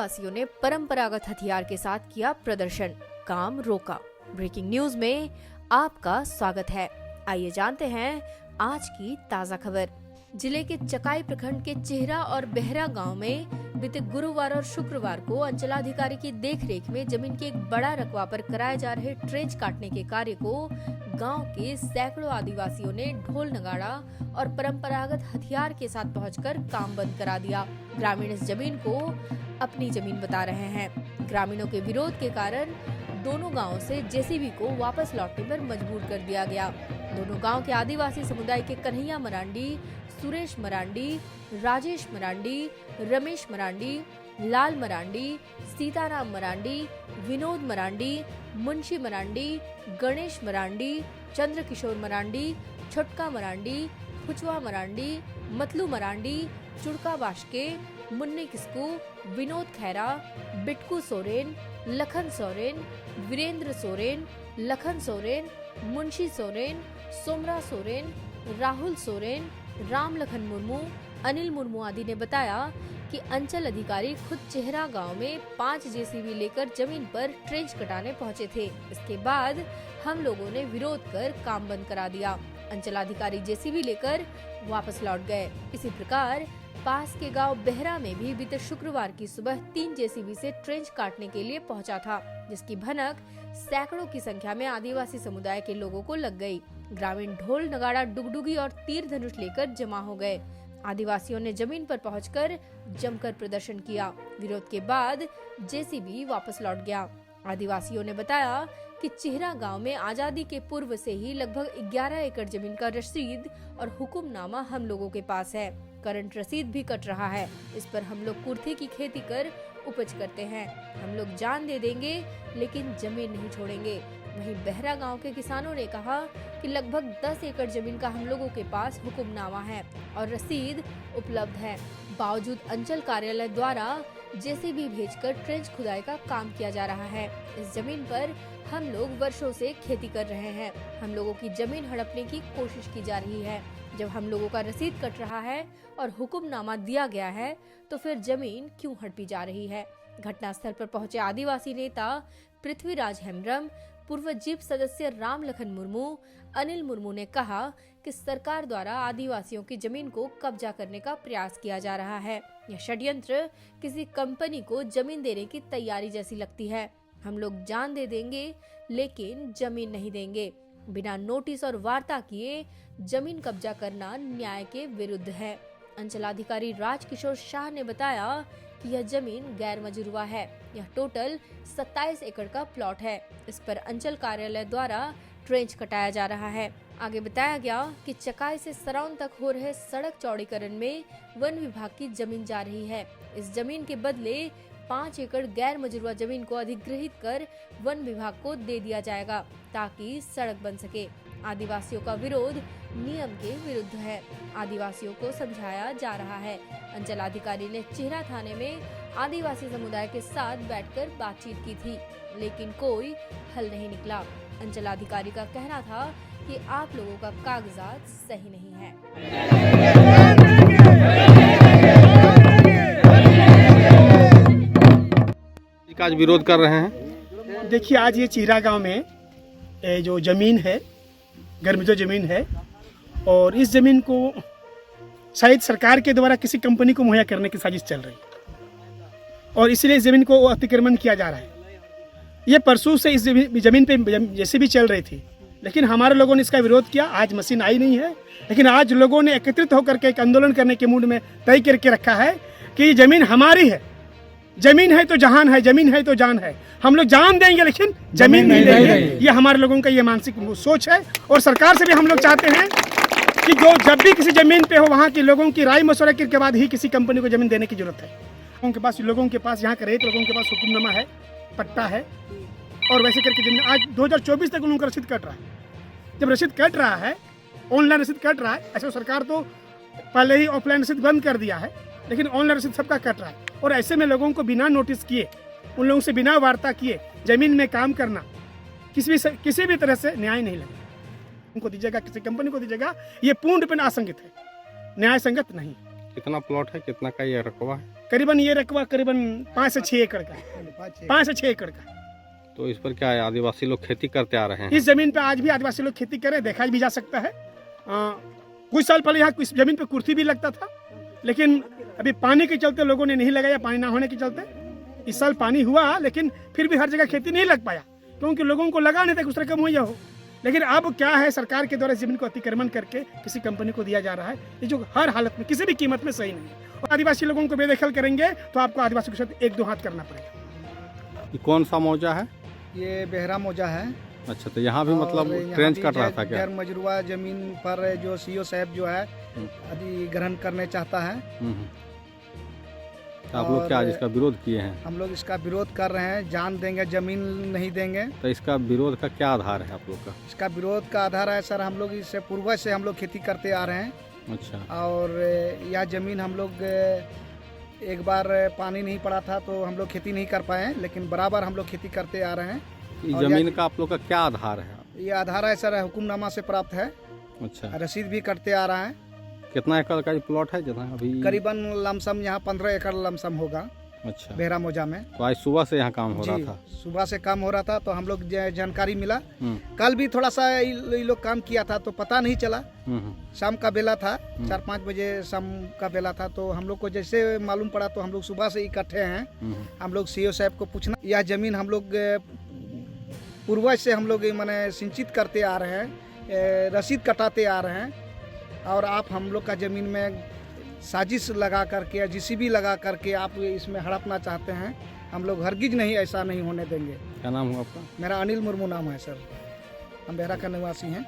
आदिवासियों ने परंपरागत हथियार के साथ किया प्रदर्शन, काम रोका। ब्रेकिंग न्यूज में आपका स्वागत है। आइए जानते हैं आज की ताजा खबर। जिले के चकाई प्रखंड के चेहरा और बेहरा गांव में बीते गुरुवार और शुक्रवार को अंचलाधिकारी की देखरेख में जमीन के एक बड़ा रकबा पर कराए जा रहे ट्रेंच काटने के कार्य को गांव के सैकड़ों आदिवासियों ने ढोल नगाड़ा और परंपरागत हथियार के साथ पहुंचकर काम बंद करा दिया। ग्रामीण इस जमीन को अपनी जमीन बता रहे हैं। ग्रामीणों के विरोध के कारण दोनों गांवों से जेसीबी को वापस लौटने पर मजबूर कर दिया गया। दोनों गांव के आदिवासी समुदाय के कन्हैया मरांडी, सुरेश मरांडी, राजेश मरांडी, रमेश मरांडी, लाल मरांडी, सीताराम मरांडी, विनोद मरांडी, मुंशी मरांडी, गणेश मरांडी, चंद्रकिशोर मरांडी, छोटका मरांडी, खुचवा मरांडी, मतलू मरांडी, चुड़का बाशके, मुन्नी किस्कू, विनोद खैरा, बिटकू सोरेन, लखन सोरेन, वीरेंद्र सोरेन, लखन सोरेन, मुंशी सोरेन, सोमरा सोरेन, राहुल सोरेन, राम लखन मुर्मू, अनिल मुर्मू आदि ने बताया कि अंचल अधिकारी खुद चेहरा गांव में 5 जेसीबी लेकर जमीन पर ट्रेंच कटाने पहुंचे थे। इसके बाद हम लोगों ने विरोध कर काम बंद करा दिया। अंचलाधिकारी जेसीबी लेकर वापस लौट गए। इसी प्रकार पास के गांव बेहरा में भी बीते शुक्रवार की सुबह 3 जेसीबी से ट्रेंच काटने के लिए पहुंचा था, जिसकी भनक सैकड़ों की संख्या में आदिवासी समुदाय के लोगों को लग गई। ग्रामीण ढोल नगाड़ा, डुगडुगी और तीर धनुष लेकर जमा हो गए। आदिवासियों ने जमीन पर पहुंचकर जमकर प्रदर्शन किया। विरोध के बाद जेसीबी वापस लौट गया। आदिवासियों ने बताया कि चेहरा गांव में आजादी के पूर्व से ही लगभग 11 एकड़ जमीन का रसीद और हुक्मनामा हम लोगों के पास है। करंट रसीद भी कट रहा है। इस पर हम लोग कुर्थी की खेती कर उपज करते हैं। हम लोग जान दे देंगे लेकिन जमीन नहीं छोड़ेंगे। वहीं बेहरा गांव के किसानों ने कहा कि लगभग 10 एकड़ जमीन का हम लोगों के पास हुक्मनामा है और रसीद उपलब्ध है। बावजूद अंचल कार्यालय द्वारा जेसीबी भेजकर ट्रेंच खुदाई का काम किया जा रहा है। इस जमीन पर हम लोग वर्षों से खेती कर रहे हैं। हम लोगों की जमीन हड़पने की कोशिश की जा रही है। जब हम लोगों का रसीद कट रहा है और हुक्मनामा दिया गया है तो फिर जमीन क्यों हड़पी जा रही है। घटनास्थल पर पहुंचे आदिवासी नेता पृथ्वीराज हेम्ब्रम, पूर्व जीप सदस्य राम लखन मुर्मू, अनिल मुर्मू ने कहा कि सरकार द्वारा आदिवासियों की जमीन को कब्जा करने का प्रयास किया जा रहा है। यह षड्यंत्र किसी कंपनी को जमीन देने की तैयारी जैसी लगती है। हम लोग जान दे देंगे लेकिन जमीन नहीं देंगे। बिना नोटिस और वार्ता किए जमीन कब्जा करना न्याय के विरुद्ध है। अंचलाधिकारी राजकिशोर शाह ने बताया कि यह जमीन गैर मजरूआ है। यह टोटल 27 एकड़ का प्लॉट है। इस पर अंचल कार्यालय द्वारा ट्रेंच कटाया जा रहा है। आगे बताया गया कि चकाई से सरौन तक हो रहे सड़क चौड़ीकरण में वन विभाग की जमीन जा रही है। इस जमीन के बदले 5 एकड़ गैर मजरूआ जमीन को अधिग्रहित कर वन विभाग को दे दिया जाएगा ताकि सड़क बन सके। आदिवासियों का विरोध नियम के विरुद्ध है। आदिवासियों को समझाया जा रहा है। अंचलाधिकारी ने चेहरा थाने में आदिवासी समुदाय के साथ बैठकर बातचीत की थी, लेकिन कोई हल नहीं निकला। अंचलाधिकारी का कहना था कि आप लोगों का कागजात सही नहीं है। आज विरोध कर रहे हैं। देखिए, आज ये चीरा गांव में जो ज़मीन है, गर्मजो ज़मीन है, और इस ज़मीन को शायद सरकार के द्वारा किसी कंपनी को मुहैया करने की साजिश चल रही है और इसलिए इस ज़मीन को अतिक्रमण किया जा रहा है। ये परसों से इस ज़मीन पे जैसे भी चल रही थी, लेकिन हमारे लोगों ने इसका विरोध किया। आज मशीन आई नहीं है, लेकिन आज लोगों ने एकत्रित होकर के एक आंदोलन करने के मूड में तय करके रखा है कि ये ज़मीन हमारी है। जमीन है तो जहान है, जमीन है तो जान है। हम लोग जान देंगे लेकिन जमीन नहीं लेंगे। ये हमारे लोगों का ये मानसिक सोच है। और सरकार से भी हम लोग चाहते हैं कि जो जब भी किसी जमीन पे हो, वहाँ के लोगों की राय मशवरा के बाद ही किसी कंपनी को जमीन देने की जरूरत है। लोगों के पास यहाँ के रेत लोगों के पास हुक्मनामा है, पट्टा है, और वैसे करके जमीन आज 2024 तक उनका रसीद कट रहा है। जब रसीद कट रहा है, ऑनलाइन रसीद कट रहा है, ऐसे सरकार तो पहले ही ऑफलाइन रसीद बंद कर दिया है, लेकिन ऑनलाइन रसीद सबका कट रहा है। और ऐसे में लोगों को बिना नोटिस किए, उन लोगों से बिना वार्ता किए जमीन में काम करना किसी भी तरह से न्याय नहीं लगेगा। उनको दीजिएगा, किसी कंपनी को दीजिएगा, ये पूर्ण रूप में असंगत है, न्याय संगत नहीं। कितना प्लॉट है, कितना का ये रकबा है? करीबन ये रकबा करीबन 5 से 6 एकड़ का है, 5 से 6 एकड़ का। तो इस पर क्या है, आदिवासी लोग खेती करते आ रहे हैं? इस जमीन पे आज भी आदिवासी लोग खेती करें, देखा भी जा सकता है। कुछ साल पहले यहाँ कुछ जमीन पे कुर्सी भी लगता था, लेकिन अभी पानी के चलते लोगों ने नहीं लगाया, पानी ना होने के चलते। इस साल पानी हुआ, लेकिन फिर भी हर जगह खेती नहीं लग पाया, क्योंकि लोगों को लगा नहीं था, दूसरा कम हो। लेकिन अब क्या है, सरकार के द्वारा जमीन को अतिक्रमण करके किसी कंपनी को दिया जा रहा है, ये जो हर हालत में किसी भी कीमत में सही नहीं है। और आदिवासी लोगों को बेदखल करेंगे तो आपको आदिवासी के साथ 1-2 हाथ करना पड़ेगा। ये कौन सा मौजा है? ये बेहरा मौजा है। अच्छा, तो यहाँ भी और मतलब यहाँ ट्रेंच भी कट रहा था क्या? गैर मजरूआ जमीन पर जो सीओ साहब जो है अधिग्रहण करने चाहता है। तो आप लोग क्या आज और इसका विरोध किए हैं? हम लोग इसका विरोध कर रहे हैं, जान देंगे, जमीन नहीं देंगे। तो इसका विरोध का क्या आधार है आप लोग का? इसका विरोध का आधार है सर, हम लोग इससे पूर्वज से हम लोग खेती करते आ रहे हैं। अच्छा। और यह जमीन हम लोग एक बार पानी नहीं पड़ा था तो हम लोग खेती नहीं कर पाए, लेकिन बराबर हम लोग खेती करते आ रहे हैं। इस और जमीन का आप लोग का क्या आधार है? ये आधार है सर, हुकुमनामा से प्राप्त है, अच्छा। रसीद भी कटते आ रहा है। कितना एकड़ का ये प्लॉट है जहाँ अभी? करीबन लमसम यहाँ 15 एकड़ लमसम होगा अच्छा। बेहरा मौजा में। तो आज सुबह से यहाँ काम हो रहा जी, था? सुबह से काम हो रहा था, तो हम लोग जानकारी मिला। कल भी थोड़ा सा ये लोग काम किया था तो पता नहीं चला। शाम का बेला था, 4-5 बजे शाम का बेला था, तो हम लोग को जैसे मालूम पड़ा तो हम लोग सुबह से इकट्ठे हैं। हम लोग सीओ साहब को पूछना, यह जमीन हम लोग पूर्वज से हम लोग माने सिंचित करते आ रहे हैं, रसीद कटाते आ रहे हैं, और आप हम लोग का ज़मीन में साजिश लगा करके, जीसीबी लगा करके आप इसमें हड़पना चाहते हैं। हम लोग हरगिज नहीं, ऐसा नहीं होने देंगे। क्या नाम हुआ आपका? मेरा अनिल मुर्मू नाम है सर, हम बेहरा का निवासी हैं।